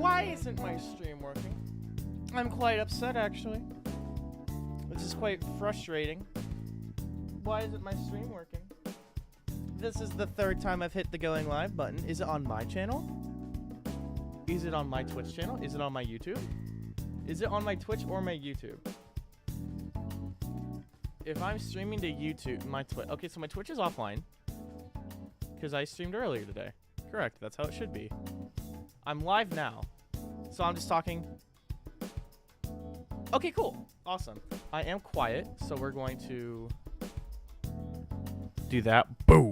Why isn't my stream working? I'm quite upset, actually. This is quite frustrating. Why isn't my stream working? This is the third time I've hit the going live button. Is it on my channel? Is it on my Twitch channel? Is it on my YouTube? Is it on my Twitch or my YouTube? If I'm streaming to YouTube, my Twitch. Okay, so my Twitch is offline. Because I streamed earlier today. Correct, that's how it should be. I'm live now. So I'm just talking. Okay, cool. Awesome. I am quiet, so we're going to do that. Boo!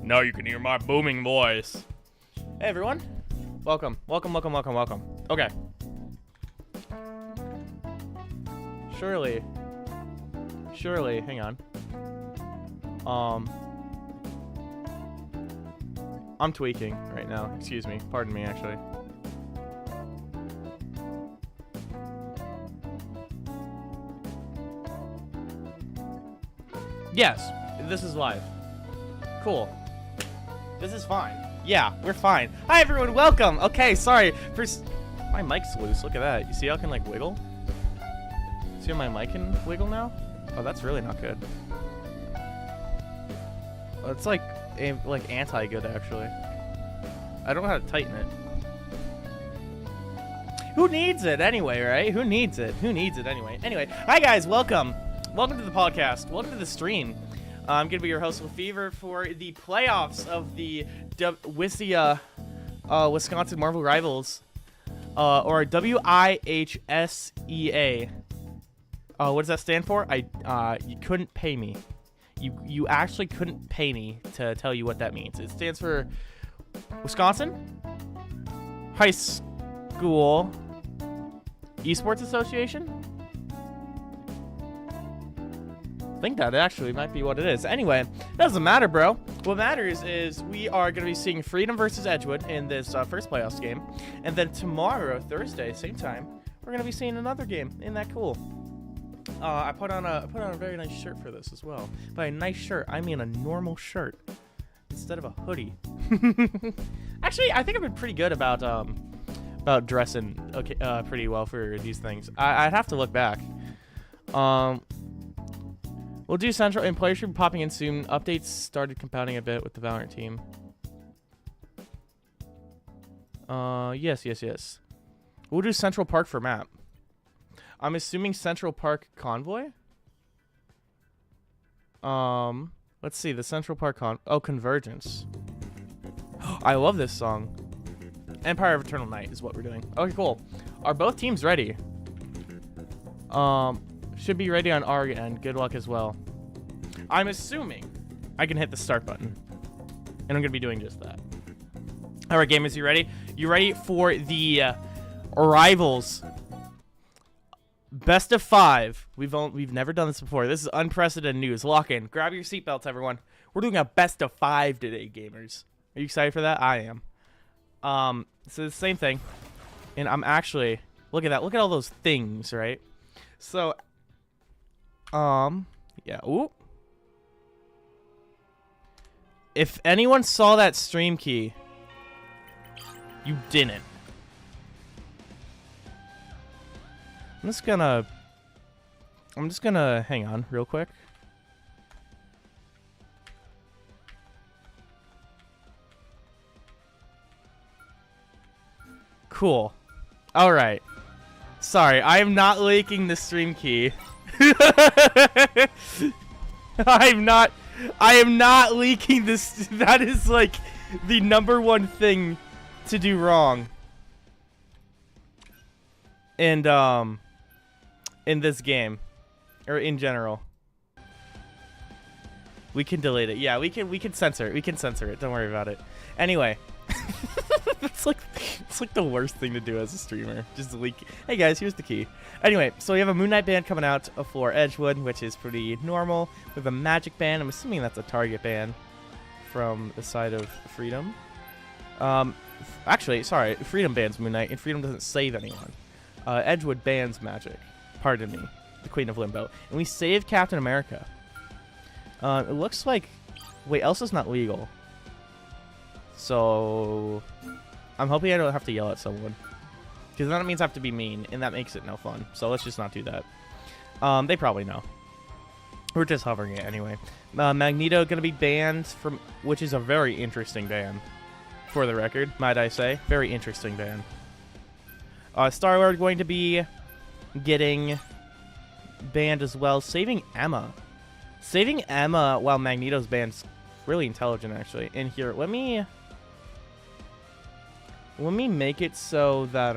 Now you can hear my booming voice. Hey, everyone. Welcome. Welcome, welcome, welcome, welcome. Okay. Surely, hang on. I'm tweaking right now. Excuse me. Pardon me, actually. Yes, this is live. Cool. This is fine. Yeah, we're fine. Hi, everyone. Welcome. Okay, sorry. My mic's loose. Look at that. You see how I can, like, wiggle? See how my mic can wiggle now? Oh, that's really not good. It's like anti-good, actually. I don't know how to tighten it. Who needs it anyway, right? Who needs it? Who needs it anyway? Anyway, hi guys, welcome. Welcome to the podcast. Welcome to the stream. I'm going to be your host, Fever, for the playoffs of the Wisconsin Marvel Rivals, or WIHSEA. What does that stand for? You couldn't pay me. You actually couldn't pay me to tell you what that means. It stands for Wisconsin High School Esports Association. I think that actually might be what it is. Anyway, doesn't matter, bro. What matters is we are going to be seeing Freedom versus Edgewood in this first playoffs game, and then tomorrow, Thursday, same time, we're going to be seeing another game. Isn't that cool? I put on a very nice shirt for this as well. By a nice shirt, I mean a normal shirt instead of a hoodie. Actually, I think I've been pretty good about dressing pretty well for these things. I'd have to look back. We'll do Central, and players should be popping in soon. Updates started compounding a bit with the Valorant team. Yes. We'll do Central Park for map. I'm assuming Central Park Convoy? Let's see, the Central Park Convergence. I love this song. Empire of Eternal Night is what we're doing. Okay, cool. Are both teams ready? Should be ready on our end. Good luck as well. I'm assuming I can hit the start button. And I'm going to be doing just that. All right, gamers, you ready? You ready for the Rivals Best of 5? We've never done this before. This is unprecedented news. Lock in. Grab your seatbelts, everyone. We're doing a best of 5 today, gamers. Are you excited for that? I am. So the same thing. And I'm actually, look at that. Look at all those things, right? So, yeah. Ooh. If anyone saw that stream key, you didn't. I'm just gonna hang on real quick. Cool. All right. Sorry, I am not leaking the stream key. I am not leaking this. That is like the #1 thing to do wrong. And in this game, or in general, we can delete it. Yeah, we can censor it. We can censor it. Don't worry about it. Anyway, it's like the worst thing to do as a streamer. Just leak. Hey guys, here's the key. Anyway, so we have a Moon Knight band coming out for Edgewood, which is pretty normal. We have a Magic band. I'm assuming that's a Target band from the side of Freedom. Actually, sorry, Freedom bans Moon Knight, and Freedom doesn't save anyone. Edgewood bans Magic. Pardon me. The Queen of Limbo. And we saved Captain America. It looks like... Wait, Elsa's not legal. So... I'm hoping I don't have to yell at someone. Because then it means I have to be mean, and that makes it no fun. So let's just not do that. They probably know. We're just hovering it anyway. Magneto going to be banned from, which is a very interesting ban, for the record, might I say. Very interesting ban. Star-Lord going to be getting banned as well. Saving Emma. Saving Emma while Magneto's banned is really intelligent, actually. And here, let me make it so that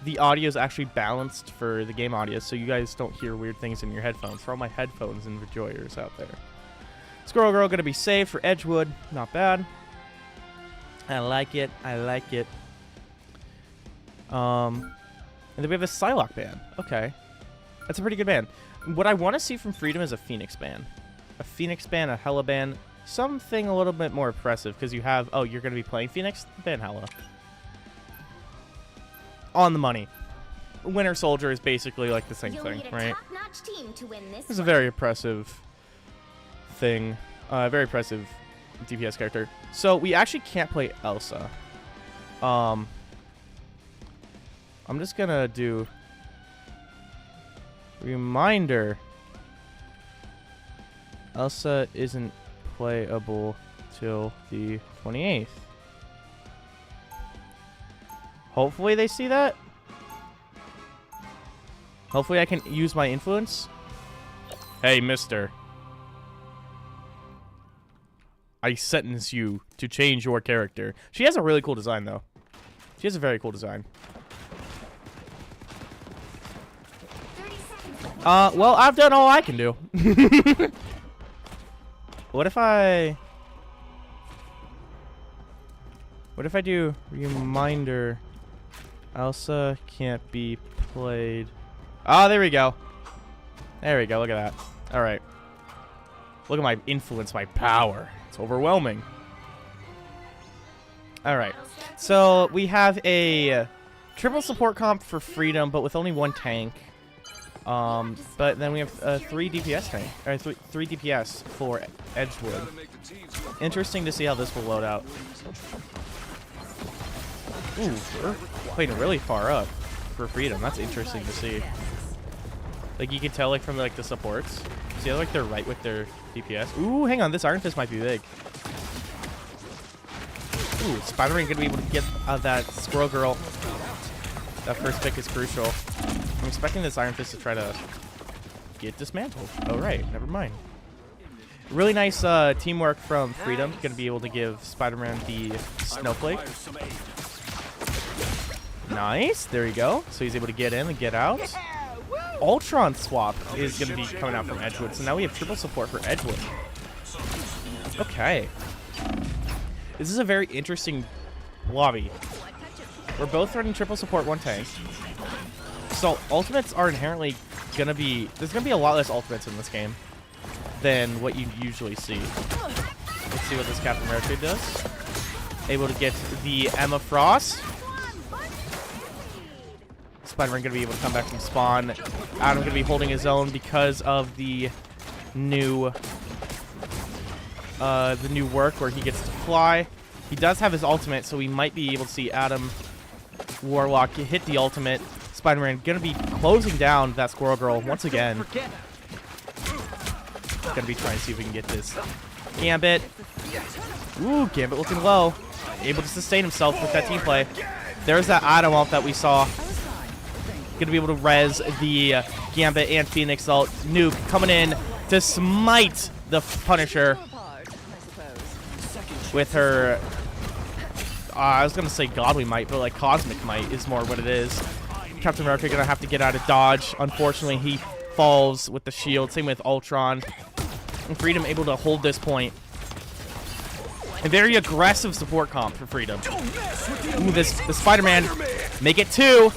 the audio is actually balanced for the game audio, so you guys don't hear weird things in your headphones. For all my headphones and enjoyers out there. Squirrel Girl gonna be saved for Edgewood. Not bad. I like it. I like it. And then we have a Psylocke ban. Okay. That's a pretty good ban. What I want to see from Freedom is a Phoenix ban. A Phoenix ban, a Hela ban. Something a little bit more impressive, because you have... Oh, you're going to be playing Phoenix? Ban Hela. On the money. Winter Soldier is basically like the same thing, right? It's a very impressive thing. Very impressive DPS character. So, we actually can't play Elsa. I'm just going to do... Reminder. Elsa isn't playable till the 28th. Hopefully they see that. Hopefully I can use my influence. Hey, mister. I sentence you to change your character. She has a really cool design, though. She has a very cool design. Well, I've done all I can do. What if I do reminder Elsa can't be played. Oh, there we go. There we go. Look at that. All right. Look at my influence, my power. It's overwhelming. All right. So we have a triple support comp for Freedom, but with only one tank. But then we have 3 DPS tank, or 3 DPS for Edgewood. Interesting to see how this will load out. Ooh, we're playing really far up for Freedom. That's interesting to see. Like, you can tell, like, from, like, the supports. See how, like, they're right with their DPS? Ooh, hang on. This Iron Fist might be big. Ooh, Spider-Man gonna be able to get that Squirrel Girl. That first pick is crucial. I'm expecting this Iron Fist to try to get dismantled. Oh, right. Never mind. Really nice teamwork from Freedom. Gonna be able to give Spider-Man the Snowflake. Nice. There you go. So he's able to get in and get out. Ultron swap is going to be coming out from Edgewood. So now we have triple support for Edgewood. Okay. This is a very interesting lobby. We're both running triple support, one tank. So ultimates are inherently going to be... There's going to be a lot less ultimates in this game than what you usually see. Let's see what this Captain America does. Able to get the Emma Frost. Spider-Man going to be able to come back from spawn. Adam going to be holding his own because of the new work where he gets to fly. He does have his ultimate, so we might be able to see Adam Warlock hit the ultimate. Spider-Man going to be closing down that Squirrel Girl once again. Going to be trying to see if we can get this. Gambit. Ooh, Gambit looking low. Able to sustain himself with that team play. There's that Adam ult that we saw. Going to be able to res the Gambit and Phoenix ult. Nuke coming in to smite the Punisher with her... I was going to say Godly Might, but like Cosmic Might is more what it is. Captain America going to have to get out of dodge. Unfortunately, he falls with the shield. Same with Ultron. And Freedom able to hold this point. A very aggressive support comp for Freedom. Ooh, the Spider-Man. Make it 2.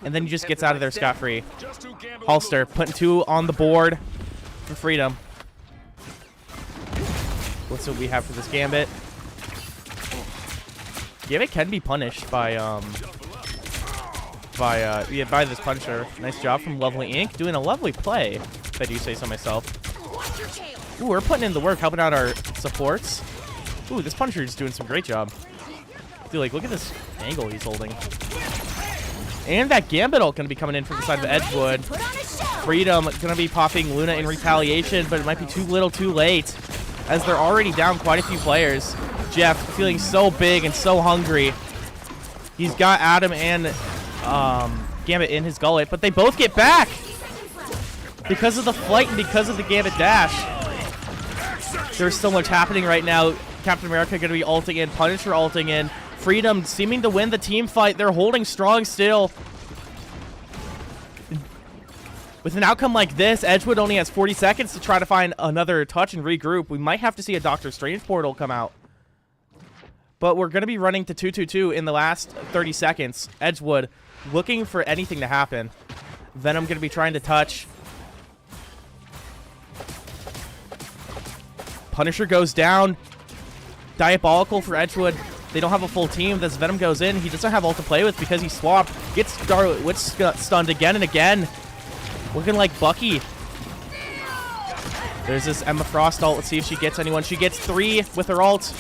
And then he just gets out of there scot-free. Holster putting 2 on the board for Freedom. Let's see what we have for this Gambit. Gambit can be punished by this Punisher. Nice job from Lovely Inc. Doing a lovely play, if I do say so myself. Ooh, we're putting in the work, helping out our supports. Ooh, this Punisher is doing some great job. Dude, like, look at this angle he's holding. And that Gambit ult going to be coming in from the side of Edgewood. Freedom going to be popping Luna in retaliation, but it might be too little too late, as they're already down quite a few players. Jeff feeling so big and so hungry. He's got Adam and Gambit in his gullet, but they both get back because of the flight and because of the Gambit dash. There's so much happening right now. Captain America going to be ulting in, Punisher ulting in, Freedom seeming to win the team fight. They're holding strong still. With an outcome like this, Edgewood only has 40 seconds to try to find another touch and regroup. We might have to see a Doctor Strange portal come out. But we're going to be running to 2-2-2 in the last 30 seconds. Edgewood looking for anything to happen. Venom going to be trying to touch. Punisher goes down. Diabolical for Edgewood. They don't have a full team. This Venom goes in. He doesn't have ult to play with because he swapped. Gets Scarlet Witch stunned again and again. Looking like Bucky. There's this Emma Frost ult. Let's see if she gets anyone. She gets 3 with her ult.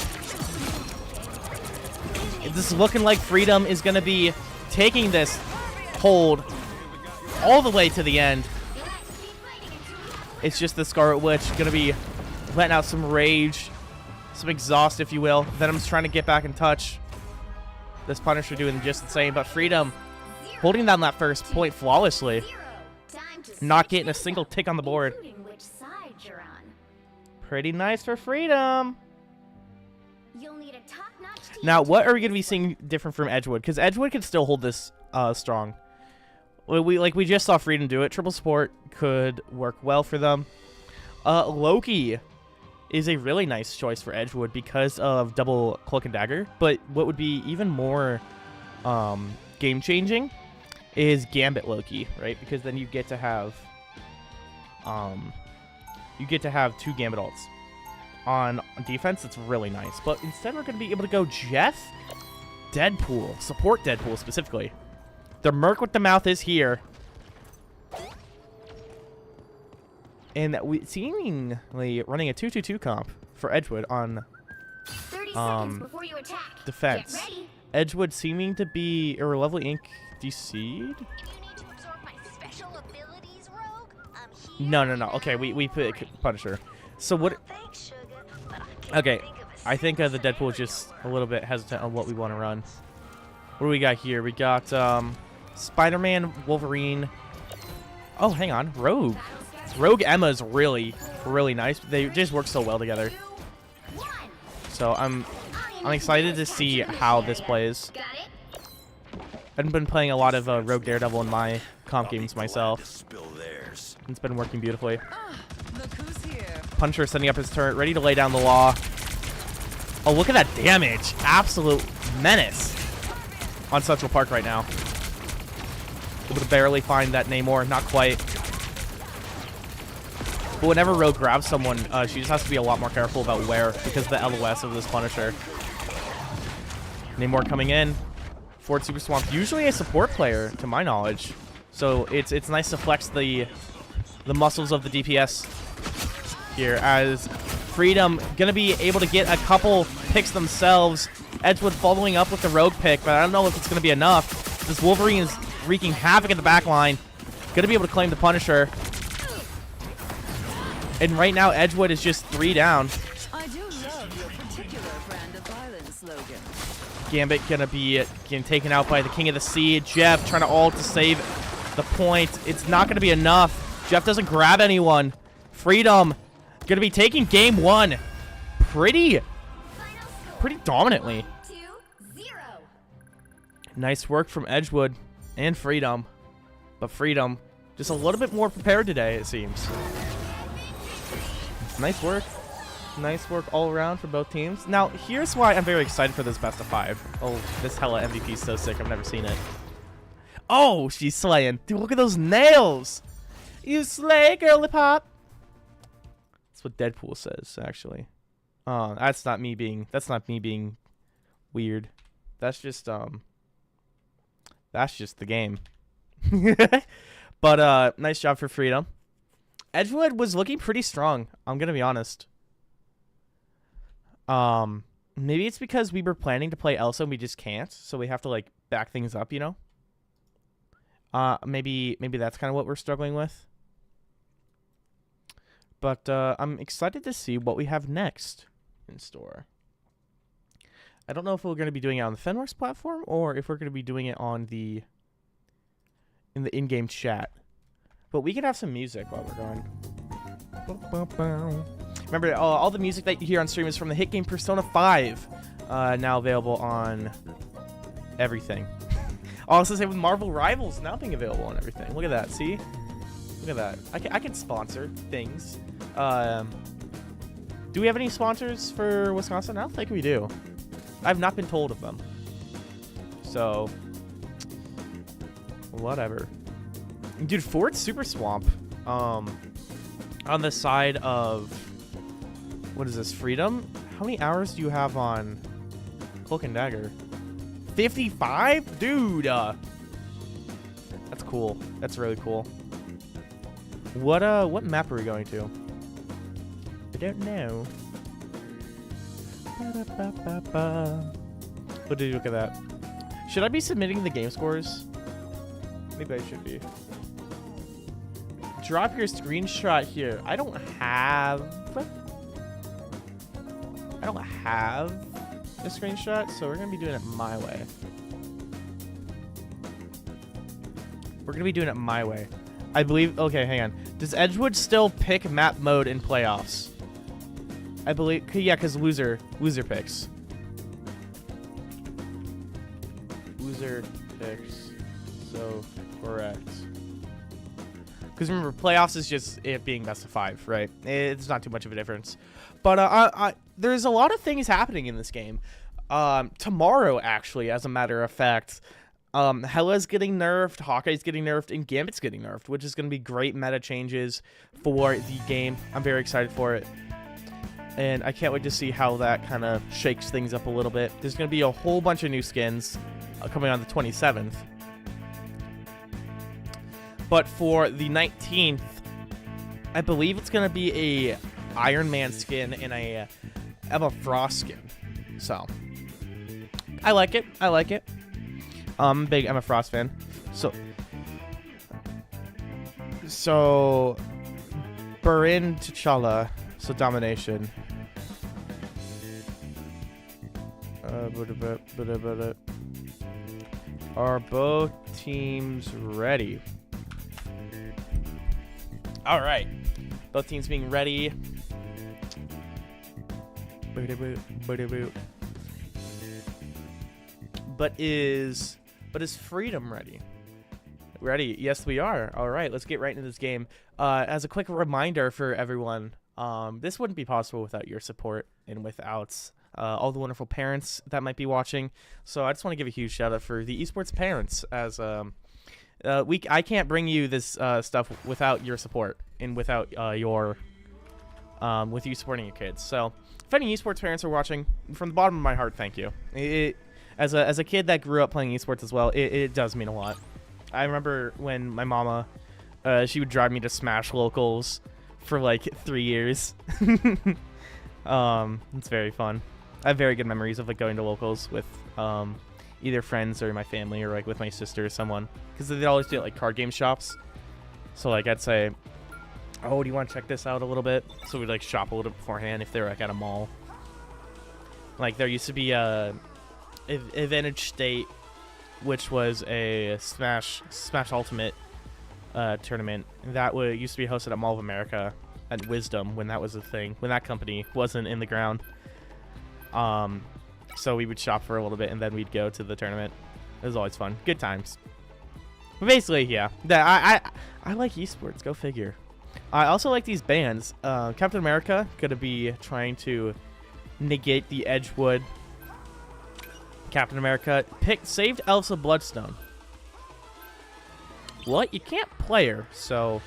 This is looking like Freedom is going to be taking this hold all the way to the end. It's just the Scarlet Witch going to be letting out some rage, some exhaust, if you will. Venom's trying to get back in touch. This Punisher doing just the same, but Freedom holding down that first point flawlessly. Not getting a single tick on the board. Pretty nice for Freedom. Now, what are we going to be seeing different from Edgewood? Because Edgewood can still hold this strong. We just saw Freedom do it. Triple support could work well for them. Loki is a really nice choice for Edgewood because of double Cloak and Dagger. But what would be even more game-changing is Gambit Loki, right? Because then you get to have 2 Gambit ults. On defense, it's really nice. But instead, we're going to be able to go Jeff, Deadpool, support Deadpool specifically. The Merc with the mouth is here. And we seemingly running a 2-2-2 comp for Edgewood on 30 seconds before you attack. defense. Edgewood seeming to be or Lovely Ink DC'd? No. Okay, we pick Punisher. So what? Okay, I think the Deadpool is just a little bit hesitant on what we want to run. What do we got here? We got Spider-Man, Wolverine. Oh, hang on, Rogue. Rogue Emma is really nice. They just work so well together. So I'm excited to see how this plays. I've been playing a lot of Rogue Daredevil in my comp games myself. It's been working beautifully. Punisher setting up his turret, ready to lay down the law. Oh, look at that damage. Absolute menace on Central Park right now. Able to barely find that Namor. Not quite. But whenever Rogue grabs someone, she just has to be a lot more careful about where, because of the LOS of this Punisher. Namor coming in. Ford Super Swamp, usually a support player, to my knowledge. So it's nice to flex the muscles of the DPS here, as Freedom gonna be able to get a couple picks themselves. Edgewood following up with the Rogue pick, but I don't know if it's gonna be enough. This Wolverine is wreaking havoc in the back line. Gonna be able to claim the Punisher. And right now, Edgewood is just 3 down. I do love your particular brand of violence, Logan. Gambit gonna be getting taken out by the King of the Sea. Jeff trying to ult to save the point. It's not gonna be enough. Jeff doesn't grab anyone. Freedom gonna be taking game 1 pretty dominantly. 2-0. Nice work from Edgewood and Freedom. But Freedom just a little bit more prepared today, it seems. Nice work. Nice work all around for both teams. Now, here's why I'm very excited for this best of 5. Oh, this Hella MVP is so sick. I've never seen it. Oh, she's slaying. Dude, look at those nails. You slay, girly pop. That's what Deadpool says, actually. That's not me being weird. That's just the game. But nice job for Freedom. Edgewood was looking pretty strong, I'm gonna be honest. Maybe it's because we were planning to play Elsa and we just can't, so we have to like back things up, you know? Maybe that's kind of what we're struggling with. But I'm excited to see what we have next in store. I don't know if we're going to be doing it on the Fenworks platform or if we're going to be doing it on the in-game chat. But we can have some music while we're going. Remember, all the music that you hear on stream is from the hit game Persona 5, now available on everything. Also, same with Marvel Rivals now being available on everything. Look at that, see? Look at that. I can sponsor things. Do we have any sponsors for Wisconsin? I don't think we do. I've not been told of them. So, whatever. Dude, Fort Super Swamp, on the side of, what is this, Freedom? How many hours do you have on Cloak and Dagger? 55? Dude, that's cool. That's really cool. What map are we going to? I don't know. What did you look at that? Should I be submitting the game scores? Maybe I should be. Drop your screenshot here. I don't have a screenshot, so we're gonna be doing it my way. We're gonna be doing it my way. I believe. Okay, hang on. Does Edgewood still pick map mode in playoffs? I believe. Yeah, because loser picks. Loser picks. So correct. Because remember, playoffs is just it being best of 5, right? It's not too much of a difference. But there's a lot of things happening in this game. Tomorrow, actually, as a matter of fact, Hella's getting nerfed, Hawkeye's getting nerfed, and Gambit's getting nerfed, which is going to be great meta changes for the game. I'm very excited for it. And I can't wait to see how that kind of shakes things up a little bit. There's going to be a whole bunch of new skins coming on the 27th. But for the 19th, I believe it's going to be a Iron Man skin and a Emma Frost skin. So, I like it. I like it. I'm a big Emma Frost fan. So Barin T'Challa. So domination. Are both teams ready? All right, both teams being ready. But is Freedom ready? Ready? Yes, we are. All right, let's get right into this game. As a quick reminder for everyone, this wouldn't be possible without your support and without all the wonderful parents that might be watching. So I just want to give a huge shout out for the esports parents, as I can't bring you this stuff without your support and without with you supporting your kids. So if any esports parents are watching, from the bottom of my heart, thank you. As a kid that grew up playing esports as well, it does mean a lot. I remember when my mama, she would drive me to Smash locals for like 3 years. It's very fun. I have very good memories of like going to locals with either friends or my family or like with my sister or someone, because they always do like card game shops. So like I'd say, oh, do you want to check this out a little bit? So we'd like shop a little beforehand if they were like at a mall. Like there used to be a Advantage State, which was a Smash Ultimate tournament that used to be hosted at Mall of America at Wisdom when that was a thing, when that company wasn't in the ground. So we would shop for a little bit and then we'd go to the tournament. It was always fun. Good times. But basically, yeah. I like esports. Go figure. I also like these bands. Captain America going to be trying to negate the Edgewood. Captain America saved Elsa Bloodstone. What? You can't play her, so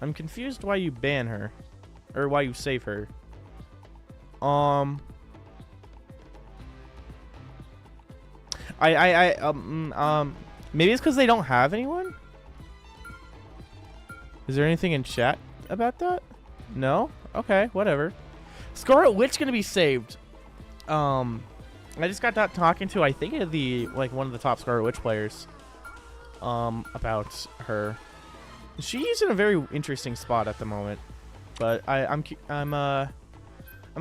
I'm confused why you ban her, or why you save her. Maybe it's because they don't have anyone. Is there anything in chat about that? No? Okay, whatever. Scarlet Witch gonna be saved. I just got done talking to, I think, one of the top Scarlet Witch players, about her. She's in a very interesting spot at the moment, but I'm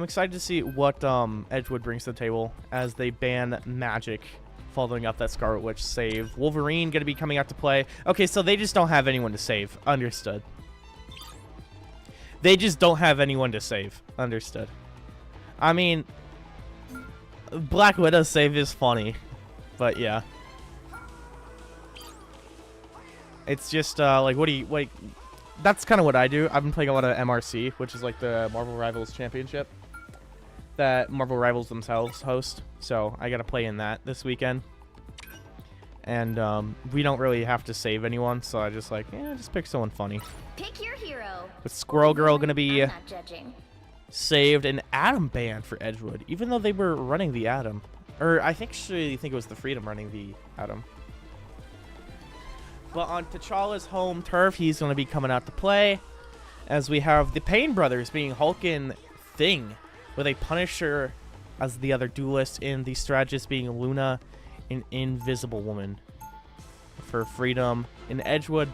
excited to see what Edgewood brings to the table as they ban magic following up that Scarlet Witch save. Wolverine going to be coming out to play. Okay, so they just don't have anyone to save. Understood. They just don't have anyone to save. Understood. I mean, Black Widow's save is funny, but yeah. It's just, like, that's kind of what I do. I've been playing a lot of MRC, which is like the Marvel Rivals Championship that Marvel Rivals themselves host. So I got to play in that this weekend. And we don't really have to save anyone, so I just just pick someone funny. Pick your hero. With Squirrel Girl going to be I'm not judging. saved, an Atom ban for Edgewood, even though they were running the Atom. Or I think it was the Freedom running the Atom. But on T'Challa's home turf, he's going to be coming out to play, as we have the Payne brothers being Hulk and Thing, with a Punisher as the other duelist, and the strategist being Luna, an Invisible Woman. For Freedom in Edgewood.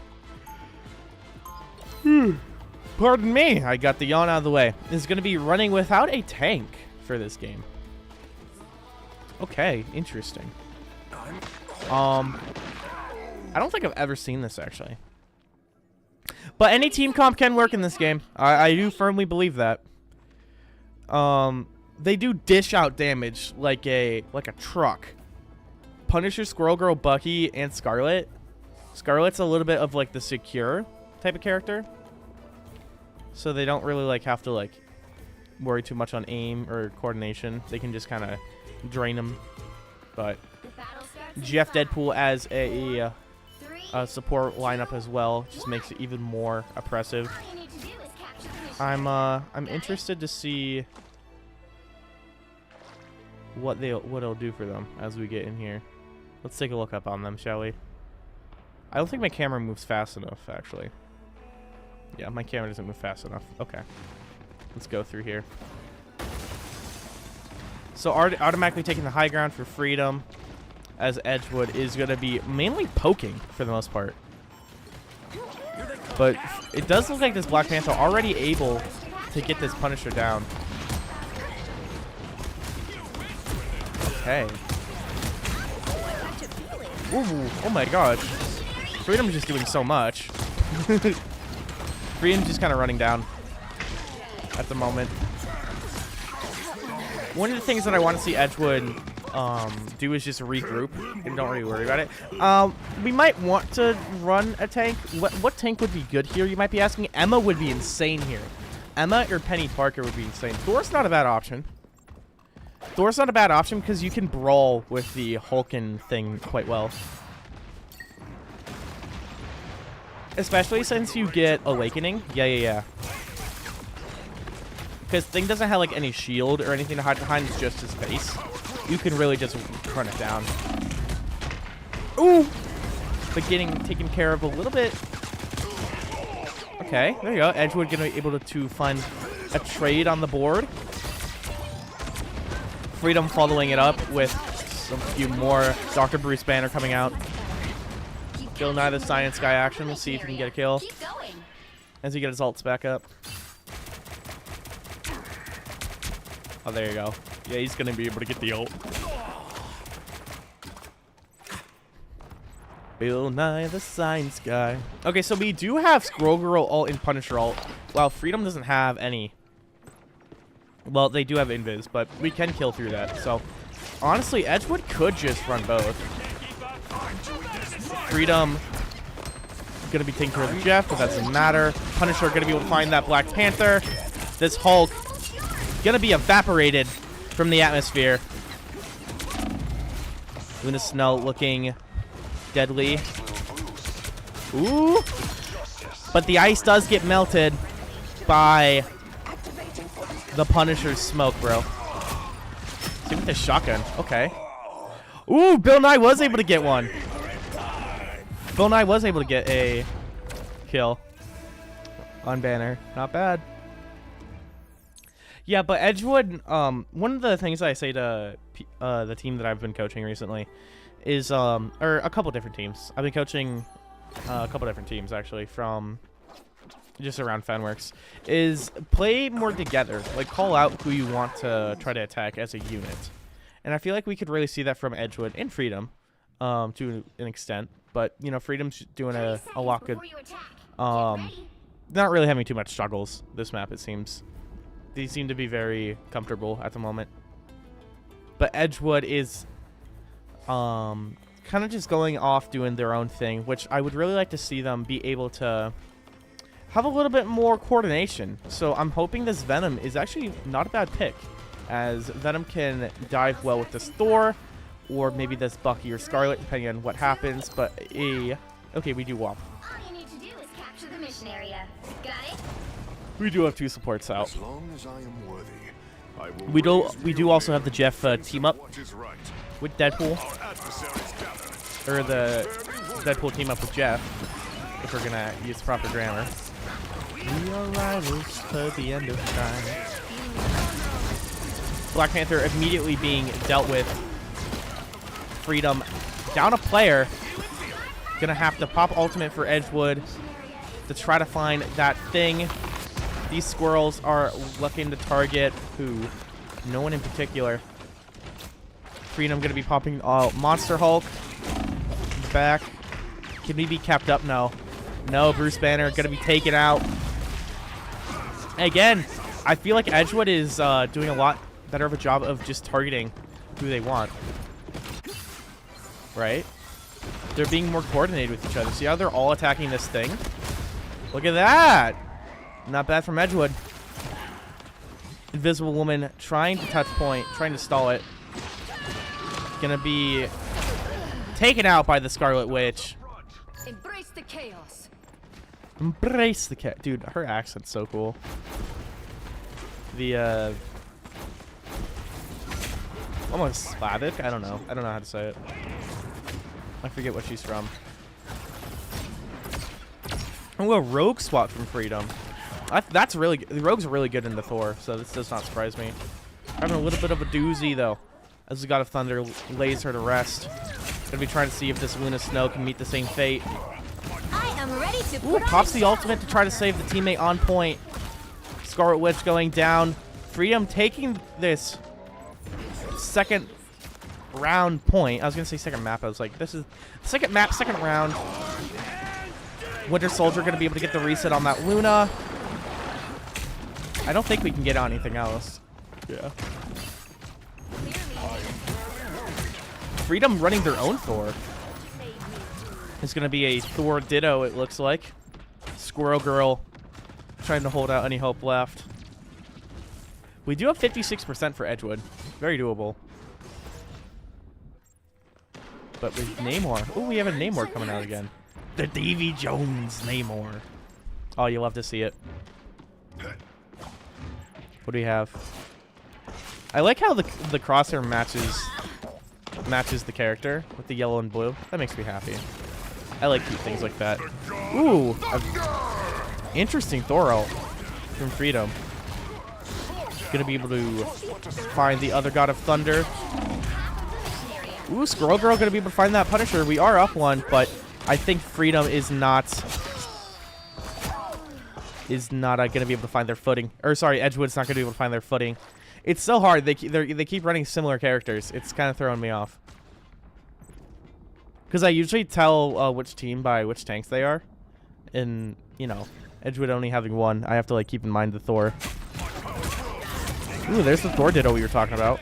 Pardon me, I got the yawn out of the way. Is going to be running without a tank for this game. Okay, interesting. I don't think I've ever seen this, actually. But any team comp can work in this game. I do firmly believe that. They do dish out damage like a truck. Punisher, Squirrel Girl, Bucky, and Scarlet. Scarlet's a little bit of like the secure type of character. So they don't really have to worry too much on aim or coordination. They can just kind of drain them. But Jeff Deadpool as a support lineup as well just makes it even more oppressive. I'm interested to see what it'll do for them as we get in here. Let's take a look up on them, shall we? I don't think my camera moves fast enough, actually. Yeah, my camera doesn't move fast enough. Okay. Let's go through here. So automatically taking the high ground for Freedom, as Edgewood is going to be mainly poking for the most part. But it does look like this Black Panther already able to get this Punisher down. Okay. Ooh, oh my god. Freedom's just doing so much. Freedom's just kind of running down at the moment. One of the things that I want to see Edgewood do is just regroup and don't really worry about it. We might want to run a tank. What tank would be good here? You might be asking. Emma would be insane here. Emma or Penny Parker would be insane. Thor's not a bad option. Thor's not a bad option because you can brawl with the Hulkin thing quite well. Especially since you get Awakening. Yeah. Because Thing doesn't have any shield or anything to hide behind. It's just his face. You can really just run it down. Ooh! But getting taken care of a little bit. Okay, there you go. Edgewood going to be able to find a trade on the board. Freedom following it up with a few more Dr. Bruce Banner coming out. Bill Nye the Science Guy action. We'll see if he can get a kill. As he gets his ults back up. Oh, there you go. Yeah, he's going to be able to get the ult. Bill Nye the Science Guy. Okay, so we do have Squirrel Girl ult and Punisher ult, while Freedom doesn't have any. Well, they do have Invis, but we can kill through that. So, honestly, Edgewood could just run both. Freedom going to be taking care of Jeff, but that doesn't matter. Punisher going to be able to find that Black Panther. This Hulk going to be evaporated from the atmosphere. Luna Snow looking deadly. Ooh. But the ice does get melted by the Punisher's smoke, bro. See with the shotgun. Okay. Ooh, Bill Nye was able to get one. Bill Nye was able to get a kill on Banner. Not bad. Yeah, but Edgewood, one of the things I say to the team that I've been coaching recently is, or a couple different teams. I've been coaching a couple different teams, actually, from just around Fenworks, is play more together. Like, call out who you want to try to attack as a unit. And I feel like we could really see that from Edgewood and Freedom to an extent. But, you know, Freedom's doing a lot good. Not really having too much struggles this map, it seems. They seem to be very comfortable at the moment. But Edgewood is kind of just going off doing their own thing, which I would really like to see them be able to have a little bit more coordination. So I'm hoping this Venom is actually not a bad pick, as Venom can dive well with this Thor, or maybe this Bucky or Scarlet, depending on what happens. But okay, we do WAP. All you need to do is capture the mission area. Got it? We do have 2 supports out. As long as I am worthy, I will We do also have the Jeff team up with Deadpool, or the Deadpool team up with Jeff, if we're gonna use proper grammar. We are rivals to the end of time. Black Panther immediately being dealt with. Freedom down a player. Gonna have to pop ultimate for Edgewood to try to find that thing. These squirrels are looking to target who? No one in particular. Freedom gonna be popping Monster Hulk. Back. Can we be kept up? No. No, Bruce Banner gonna be taken out. Again, I feel like Edgewood is doing a lot better of a job of just targeting who they want. Right? They're being more coordinated with each other. See how they're all attacking this thing? Look at that! Not bad from Edgewood. Invisible Woman trying to touch point, trying to stall it. Gonna be taken out by the Scarlet Witch. Embrace the chaos. Embrace the cat. Dude, her accent's so cool. The, almost Slavic? I don't know. I don't know how to say it. I forget what she's from. Oh, a rogue swap from Freedom. That's really good. The rogues are really good in the Thor, so this does not surprise me. Having a little bit of a doozy, though, as the God of Thunder lays her to rest. Gonna be trying to see if this Luna Snow can meet the same fate. I am ready to Ooh, pops the ultimate to try to save the teammate on point. Scarlet Witch going down. Freedom taking this second round point. I was gonna say second map. I was like, this is second map, second round. Winter Soldier gonna be able to get the reset on that Luna. I don't think we can get on anything else. Yeah. Freedom running their own Thor. It's gonna be a Thor Ditto, it looks like. Squirrel Girl trying to hold out any hope left. We do have 56% for Edgewood. Very doable. But with Namor. Oh, we have a Namor coming out again. The Davy Jones Namor. Oh, you love to see it. What do we have? I like how the crosshair matches the character with the yellow and blue. That makes me happy. I like cute things like that. Ooh, interesting Thor ult from Freedom. Gonna be able to find the other God of Thunder. Ooh, Squirrel Girl gonna be able to find that Punisher. We are up one, but I think Freedom is not gonna be able to find their footing. Or sorry, Edgewood's not gonna be able to find their footing. It's so hard. They keep running similar characters. It's kind of throwing me off. Because I usually tell which team by which tanks they are. And, you know, Edgewood only having one, I have to, like, keep in mind the Thor. Ooh, there's the Thor Ditto we were talking about.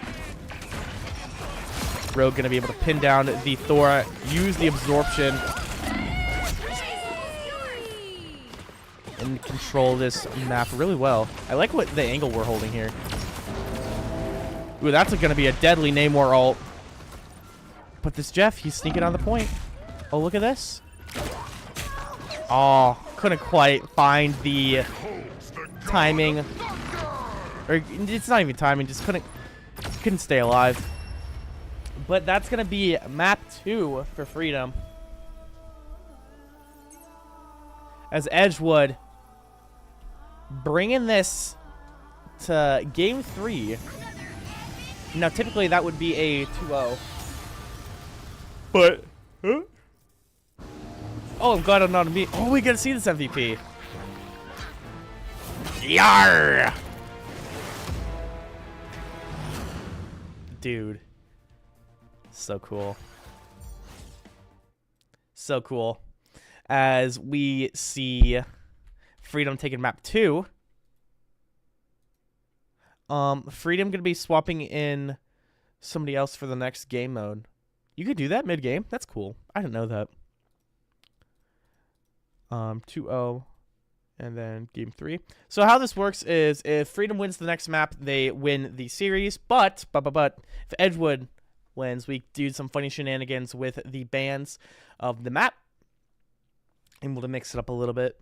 Rogue going to be able to pin down the Thor, use the absorption, and control this map really well. I like what the angle we're holding here. Ooh, that's going to be a deadly Namor ult. But this Jeff, he's sneaking on the point. Oh, look at this. Oh, couldn't quite find the timing. Or it's not even timing, just couldn't stay alive. But that's going to be map 2 for Freedom. As Edgewood bringing this to game 3. Now, typically that would be a 2-0. But, huh? Oh, I'm glad I'm not a me. Oh, we get to see this MVP. Yar! Dude. So cool. So cool. As we see Freedom taking map 2. Freedom gonna be swapping in somebody else for the next game mode. You could do that mid-game? That's cool. I didn't know that. 2-0. And then game 3. So how this works is if Freedom wins the next map, they win the series. But if Edgewood wins, we do some funny shenanigans with the bans of the map. And we'll mix it up a little bit.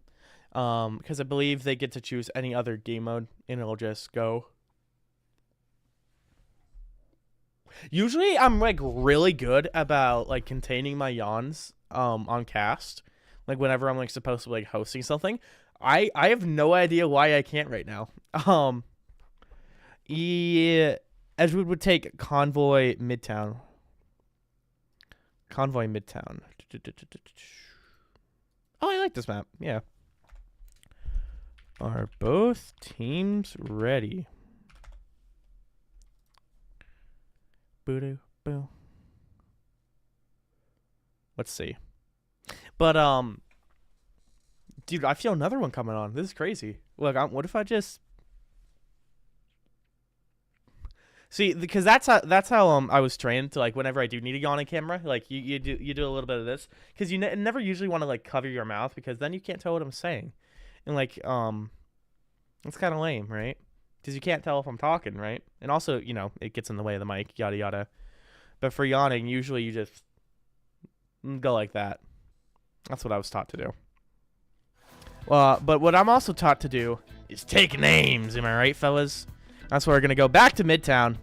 Because I believe they get to choose any other game mode. And it'll just go. Usually I'm like really good about like containing my yawns on cast. Like whenever I'm like supposed to be like hosting something. I have no idea why I can't right now. Yeah, Edgewood would take Convoy Midtown. Convoy Midtown. Oh, I like this map. Yeah. Are both teams ready? Boo boo. Let's see. But dude, I feel another one coming on. This is crazy. Look, what if I just see, because that's how I was trained to, like, whenever I do need to go on a camera, like you do a little bit of this, because you never usually want to like cover your mouth, because then you can't tell what I'm saying, and like it's kind of lame, right? Because you can't tell if I'm talking, right? And also, you know, it gets in the way of the mic, yada yada. But for yawning, usually you just go like that. That's what I was taught to do. But what I'm also taught to do is take names. Am I right, fellas? That's where we're going to go back to Midtown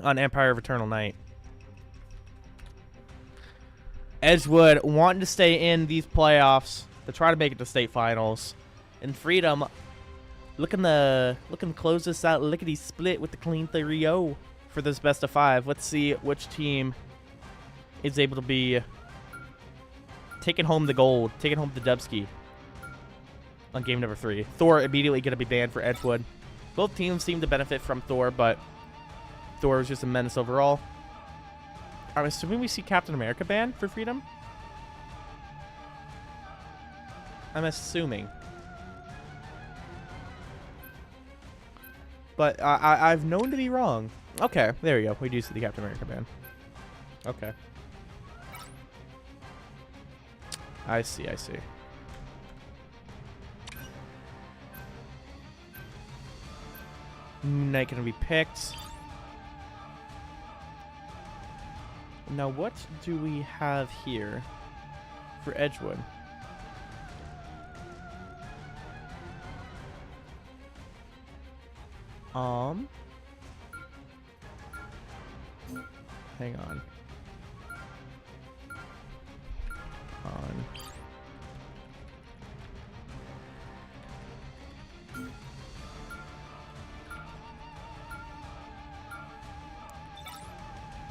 on Empire of Eternal Night. Edgewood wanting to stay in these playoffs to try to make it to state finals. And Freedom looking to close this out lickety split with the clean 3-0 for this best of 5. Let's see which team is able to be taking home the gold, taking home the Dubski on game number 3. Thor immediately going to be banned for Edgewood. Both teams seem to benefit from Thor, but Thor is just a menace overall. I'm assuming we see Captain America banned for Freedom. I'm assuming. But I've known to be wrong. Okay, there we go. We do see the Captain America ban. Okay. I see. Moon Knight gonna be picked. Now what do we have here for Edgewood? Hang on.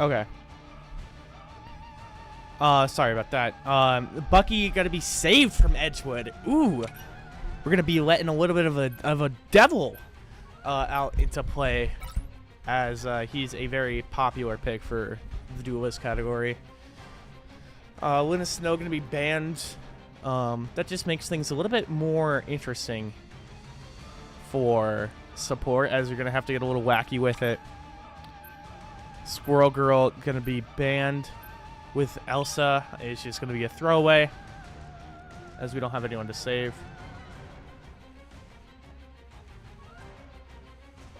Okay. Sorry about that. Bucky got to be saved from Edgewood. Ooh, we're gonna be letting a little bit of a devil out into play, as he's a very popular pick for the duelist category. Linus Snow gonna be banned. That just makes things a little bit more interesting for support, as you're gonna have to get a little wacky with it. Squirrel Girl gonna be banned with Elsa. It's just gonna be a throwaway, as we don't have anyone to save.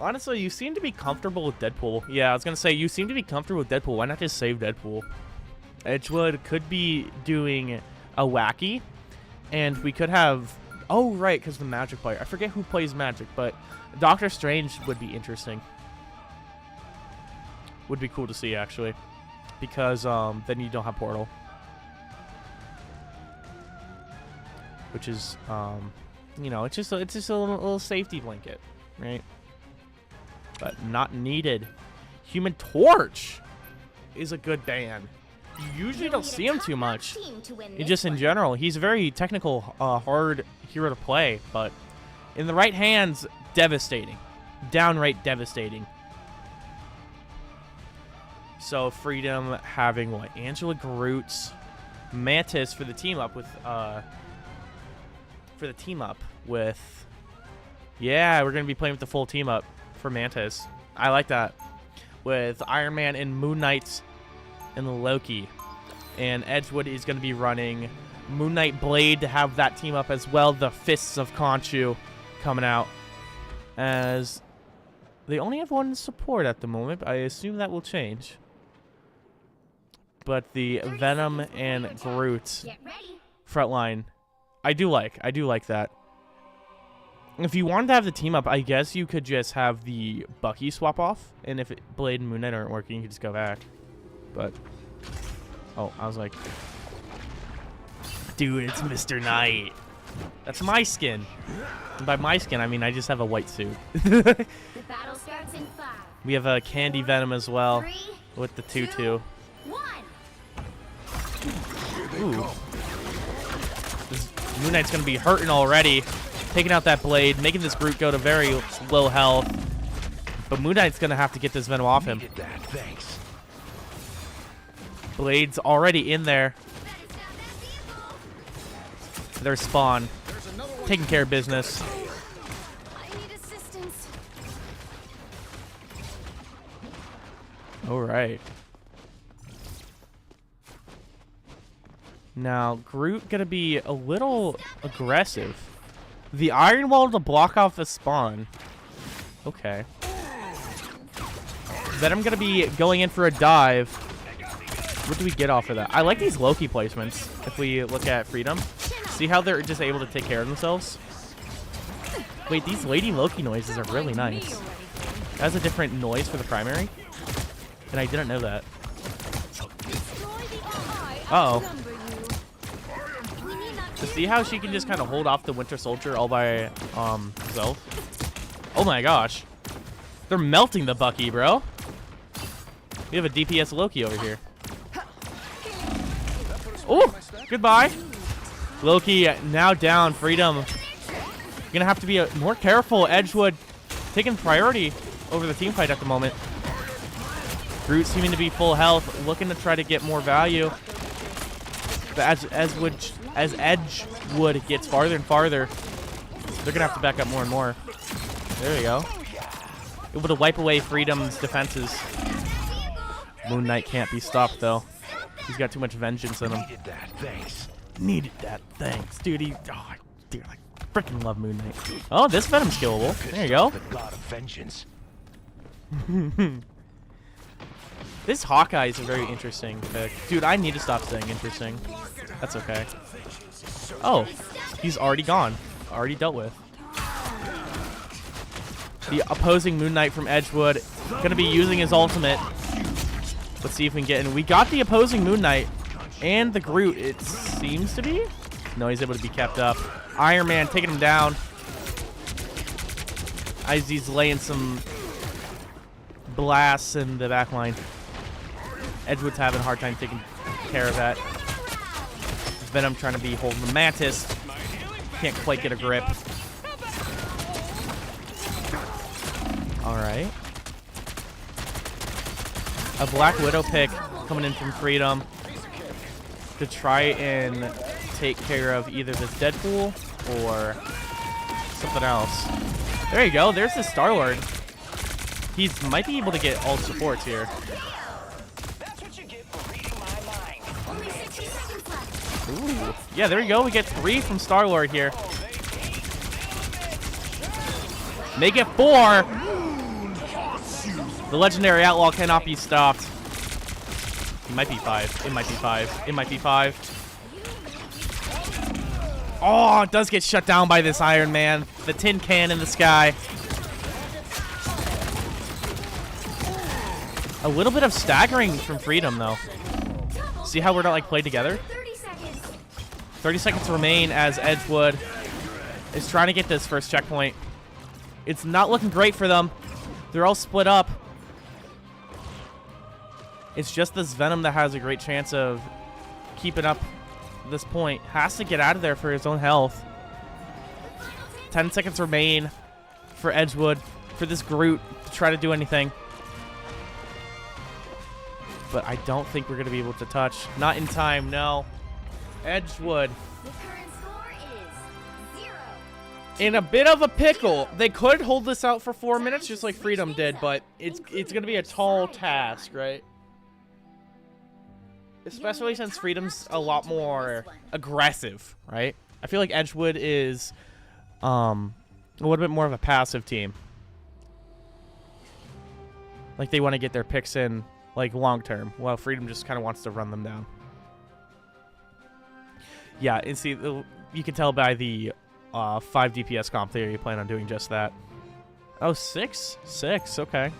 Honestly, you seem to be comfortable with Deadpool. Yeah, I was gonna say, you seem to be comfortable with Deadpool. Why not just save Deadpool? Edgewood could be doing a wacky, and we could have... Oh, right, because the Magic player. I forget who plays Magic, but Doctor Strange would be interesting. Would be cool to see, actually, because then you don't have Portal, which is you know, it's just a little safety blanket, right? but not needed. Human Torch is a good ban. You usually don't see him too much. Just in general, he's a very technical, hard hero to play, but in the right hands, devastating. Downright devastating. So Freedom having what? Angela, Groot, Mantis for the team up with yeah, we're gonna be playing with the full team up for Mantis. I like that. With Iron Man and Moon Knight and Loki. And Edgewood is gonna be running Moon Knight Blade to have that team up as well. The Fists of Khonshu coming out, as they only have one support at the moment, but I assume that will change. But the Venom and Groot frontline, I do like that. If you wanted to have the team up, I guess you could just have the Bucky swap off, and if Blade and Moon Knight aren't working, you could just go back. But oh, I was like, dude, it's Mr. Knight. That's my skin. And by my skin, I mean I just have a white suit. The battle starts in 5. We have a Candy Venom as well 3, with the 2-2. 2, 1. Ooh. This Moon Knight's gonna be hurting already. Taking out that Blade, making this Groot go to very low health. But Moon Knight's gonna have to get this Venom off him. Blade's already in there. Their spawn. Taking care of business. I need assistance. Alright. Now, Groot gonna be a little aggressive. The Iron Wall to block off the spawn. Okay. Then I'm gonna be going in for a dive. What do we get off of that? I like these Loki placements. If we look at Freedom. See how they're just able to take care of themselves? Wait, these Lady Loki noises are really nice. That's a different noise for the primary. And I didn't know that. Uh-oh. To see how she can just kind of hold off the Winter Soldier all by herself. Oh my gosh. They're melting the Bucky, bro. We have a DPS Loki over here. Oh, goodbye. Loki now down. Freedom. Gonna have to be more careful. Edgewood taking priority over the team fight at the moment. Groot seeming to be full health, looking to try to get more value. But as Edgewood gets farther and farther, they're gonna have to back up more and more. There we go. Able to wipe away Freedom's defenses. Moon Knight can't be stopped though. He's got too much vengeance in him. Needed that, thanks. Dude, dude, I freaking love Moon Knight. Oh, this Venom's killable. There you go. This Hawkeye is a very interesting pick. Dude, I need to stop saying interesting. That's okay. Oh, he's already gone. Already dealt with. The opposing Moon Knight from Edgewood. Gonna be using his ultimate. Let's see if we can get in. We got the opposing Moon Knight and the Groot, it seems to be. No, he's able to be kept up. Iron Man taking him down. As he's laying some blasts in the back line. Edgewood's having a hard time taking care of that. Venom trying to be holding the Mantis. Can't quite get a grip. Alright. A Black Widow pick coming in from Freedom to try and take care of either this Deadpool or something else. There you go. There's the Star-Lord. He might be able to get all supports here. Ooh. Yeah, there you go. We get 3 from Star-Lord here. Make it 4. The legendary outlaw cannot be stopped. It might be 5. It might be 5. It might be 5. Oh, it does get shut down by this Iron Man. The tin can in the sky. A little bit of staggering from Freedom, though. See how we're not like played together? 30 seconds remain as Edgewood is trying to get this first checkpoint. It's not looking great for them. They're all split up. It's just this Venom that has a great chance of keeping up this point. Has to get out of there for his own health. 10 seconds remain for Edgewood, for this Groot to try to do anything. But I don't think we're going to be able to touch. Not in time, no. Edgewood. The current score is 0. In a bit of a pickle. They could hold this out for 4 minutes just like Freedom did, but it's going to be a tall task, right? Especially since Freedom's a lot more aggressive, right? I feel like Edgewood is a little bit more of a passive team. Like they want to get their picks in like long term, while Freedom just kind of wants to run them down. Yeah, and see, you can tell by the 5 DPS comp theory you plan on doing just that. Oh, 6? 6, okay.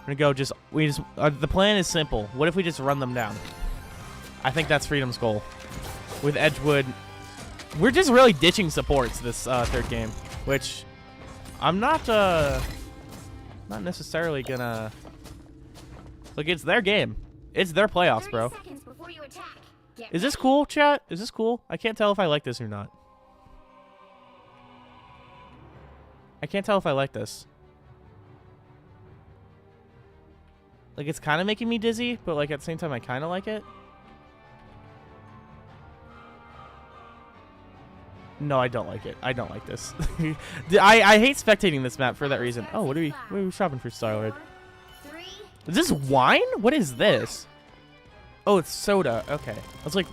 We're gonna go the plan is simple. What if we just run them down? I think that's Freedom's goal. With Edgewood, we're just really ditching supports this third game, which I'm not necessarily gonna. Look, it's their game. It's their playoffs, bro. 30 seconds before you attack. Get Is this ready. cool, chat? Is this cool? I can't tell if I like this or not. I can't tell if I like this. Like, it's kind of making me dizzy, but, like, at the same time, I kind of like it. No, I don't like it. I don't like this. I hate spectating this map for that reason. Oh, what are we shopping for, Star-Lord? 4, 3, Is this wine? What is this? Oh, it's soda. Okay. I was like,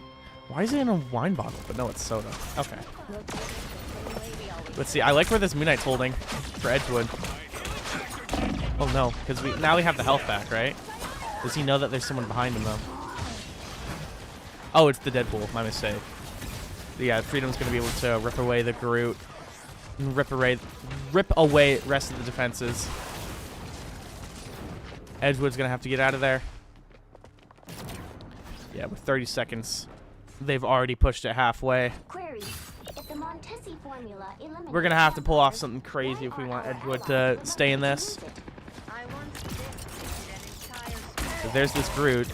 why is it in a wine bottle? But no, it's soda. Okay. Let's see. I like where this Moon Knight's holding for Edgewood. Oh no, because now we have the health back, right? Does he know that there's someone behind him though? Oh, it's the Deadpool. My mistake. Yeah, Freedom's gonna be able to rip away the Groot and rip away the rest of the defenses. Edgewood's gonna have to get out of there. Yeah, with 30 seconds, they've already pushed it halfway. query. If the Montesi formula eliminates We're gonna have to pull off vampires, something crazy if we when want are our Edgewood allies to stay in likely to this. use it? I once defeated an entire So there's this Groot,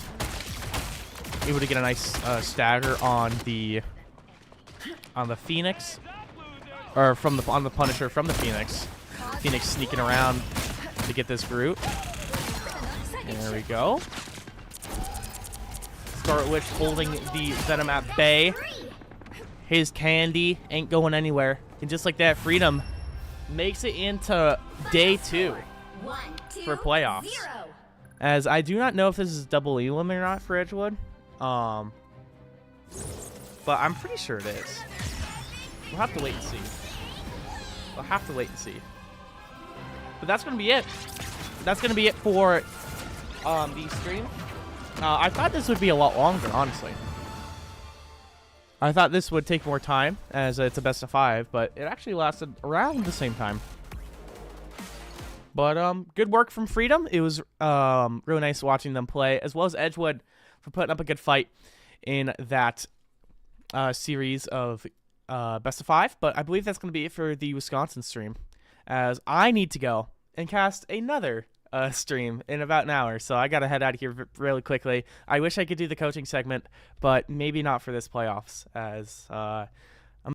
able to get a nice stagger on the Phoenix, or on the Punisher from the Phoenix. Phoenix sneaking around to get this Groot. There we go. Scarlet Witch holding the Venom at bay. His candy ain't going anywhere. And just like that, Freedom makes it into day 2 1, 2, for playoffs. 0. As I do not know if this is double elim or not for Edgewood. But I'm pretty sure it is. We'll have to wait and see. We'll have to wait and see. But that's going to be it. That's going to be it for the stream. I thought this would be a lot longer, honestly. I thought this would take more time, as it's a best of 5, but it actually lasted around the same time. But good work from Freedom. It was really nice watching them play, as well as Edgewood for putting up a good fight in that series of best of 5. But I believe that's going to be it for the Wisconsin stream, as I need to go and cast another stream in about an hour, so I gotta head out of here really quickly. I wish I could do the coaching segment, but maybe not for this playoffs, as